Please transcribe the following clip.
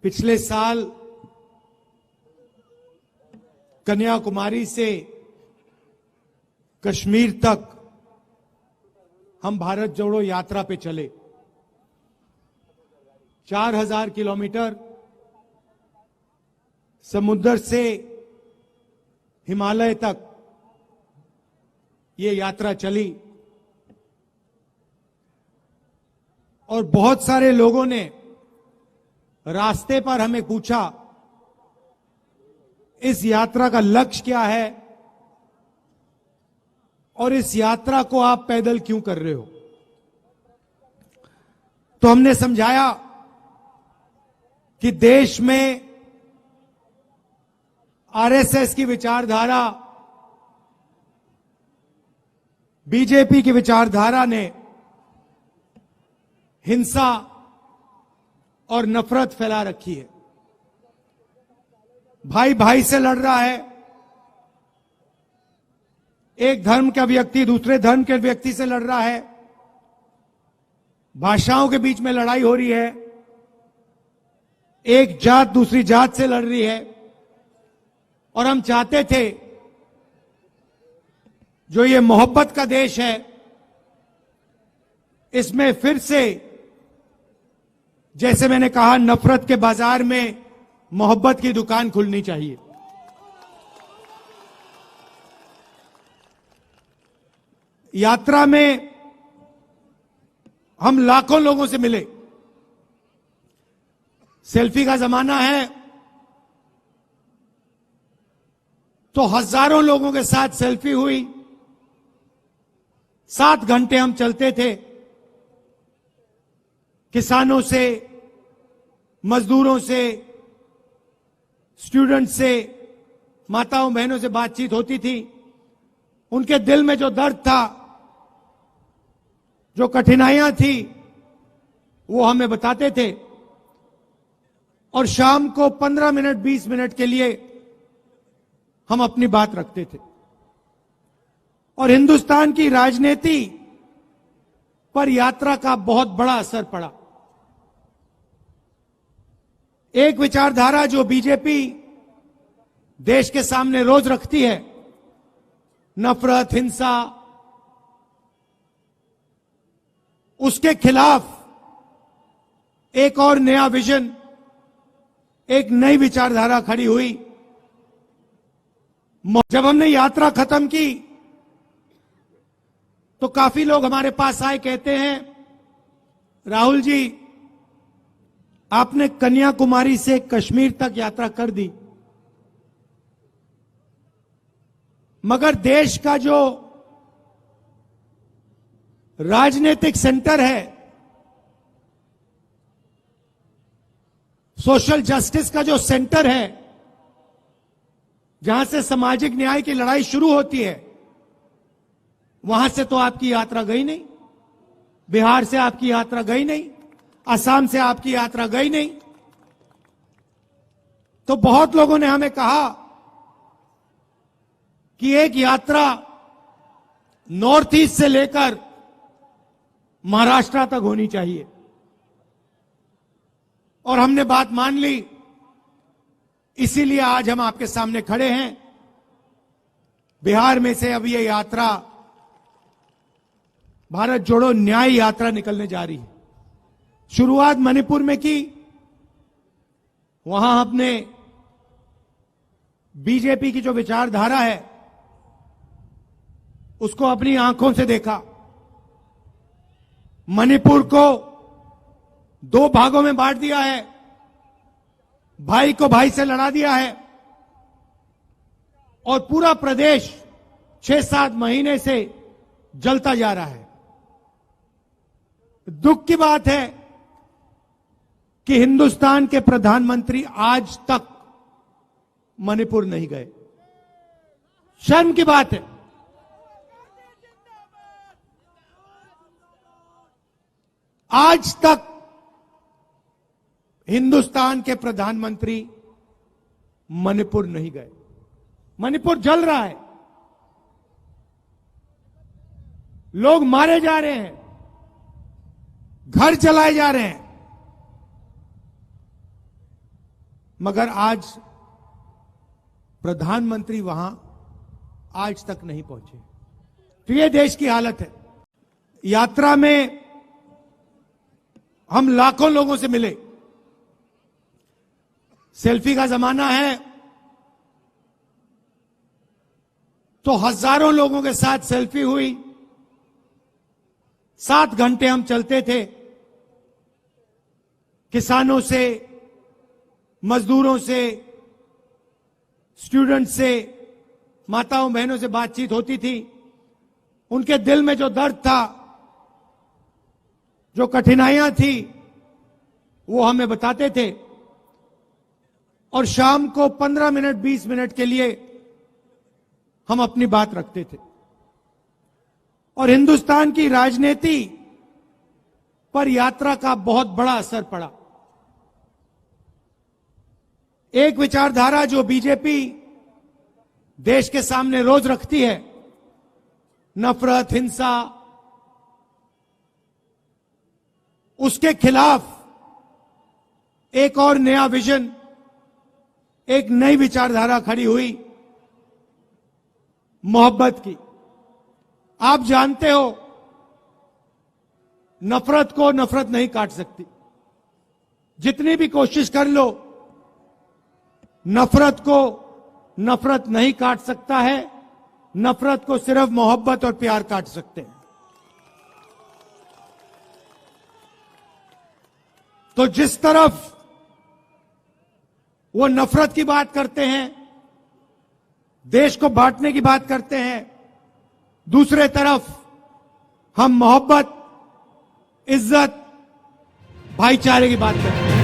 पिछले साल कन्याकुमारी से कश्मीर तक हम भारत जोड़ो यात्रा पे चले। 4000 किलोमीटर समुद्र से हिमालय तक ये यात्रा चली और बहुत सारे लोगों ने रास्ते पर हमें पूछा, इस यात्रा का लक्ष्य क्या है और इस यात्रा को आप पैदल क्यों कर रहे हो। तो हमने समझाया कि देश में आरएसएस की विचारधारा, बीजेपी की विचारधारा ने हिंसा और नफरत फैला रखी है। भाई भाई से लड़ रहा है, एक धर्म का व्यक्ति दूसरे धर्म के व्यक्ति से लड़ रहा है, भाषाओं के बीच में लड़ाई हो रही है, एक जात दूसरी जात से लड़ रही है। और हम चाहते थे जो ये मोहब्बत का देश है, इसमें फिर से जैसे मैंने कहा नफरत के बाजार में मोहब्बत की दुकान खुलनी चाहिए। यात्रा में हम लाखों लोगों से मिले। सेल्फी का जमाना है तो हजारों लोगों के साथ सेल्फी हुई। 7 घंटे हम चलते थे, किसानों से, मजदूरों से, स्टूडेंट से, माताओं बहनों से बातचीत होती थी। उनके दिल में जो दर्द था, जो कठिनाइयां थी, वो हमें बताते थे। और शाम को 15 मिनट 20 मिनट के लिए हम अपनी बात रखते थे। और हिंदुस्तान की राजनीति पर यात्रा का बहुत बड़ा असर पड़ा। एक विचारधारा जो बीजेपी देश के सामने रोज रखती है, नफरत, हिंसा, उसके खिलाफ एक और नया विजन, एक नई विचारधारा खड़ी हुई। जब हमने यात्रा खत्म की तो काफी लोग हमारे पास आए, कहते हैं राहुल जी आपने कन्याकुमारी से कश्मीर तक यात्रा कर दी, मगर देश का जो राजनीतिक सेंटर है, सोशल जस्टिस का जो सेंटर है, जहां से सामाजिक न्याय की लड़ाई शुरू होती है, वहां से तो आपकी यात्रा गई नहीं। बिहार से आपकी यात्रा गई नहीं, असम से आपकी यात्रा गई नहीं। तो बहुत लोगों ने हमें कहा कि एक यात्रा नॉर्थ ईस्ट से लेकर महाराष्ट्र तक होनी चाहिए। और हमने बात मान ली, इसीलिए आज हम आपके सामने खड़े हैं। बिहार में से अब ये यात्रा भारत जोड़ो न्याय यात्रा निकलने जा रही है। शुरुआत मणिपुर में की, वहां हमने बीजेपी की जो विचारधारा है उसको अपनी आंखों से देखा। मणिपुर को 2 भागों में बांट दिया है, भाई को भाई से लड़ा दिया है और पूरा प्रदेश 6-7 महीने से जलता जा रहा है। दुख की बात है कि हिंदुस्तान के प्रधानमंत्री आज तक मणिपुर नहीं गए। शर्म की बात है। आज तक हिंदुस्तान के प्रधानमंत्री मणिपुर नहीं गए। मणिपुर जल रहा है, लोग मारे जा रहे हैं, घर जलाए जा रहे हैं। मगर आज प्रधानमंत्री वहां आज तक नहीं पहुंचे। तो ये देश की हालत है। यात्रा में हम लाखों लोगों से मिले। सेल्फी का जमाना है तो हजारों लोगों के साथ सेल्फी हुई। 7 घंटे हम चलते थे। किसानों से, मजदूरों से, स्टूडेंट से, माताओं बहनों से बातचीत होती थी। उनके दिल में जो दर्द था, जो कठिनाइयां थी, वो हमें बताते थे। और शाम को 15 मिनट 20 मिनट के लिए हम अपनी बात रखते थे। और हिंदुस्तान की राजनीति पर यात्रा का बहुत बड़ा असर पड़ा। एक विचारधारा जो बीजेपी देश के सामने रोज रखती है, नफरत, हिंसा, उसके खिलाफ एक और नया विजन, एक नई विचारधारा खड़ी हुई, मोहब्बत की। आप जानते हो, नफरत को नफरत नहीं काट सकती। जितनी भी कोशिश कर लो, नफरत को नफरत नहीं काट सकता है। नफरत को सिर्फ मोहब्बत और प्यार काट सकते हैं। तो जिस तरफ वो नफरत की बात करते हैं, देश को बांटने की बात करते हैं, दूसरे तरफ हम मोहब्बत, इज्जत, भाईचारे की बात करते हैं।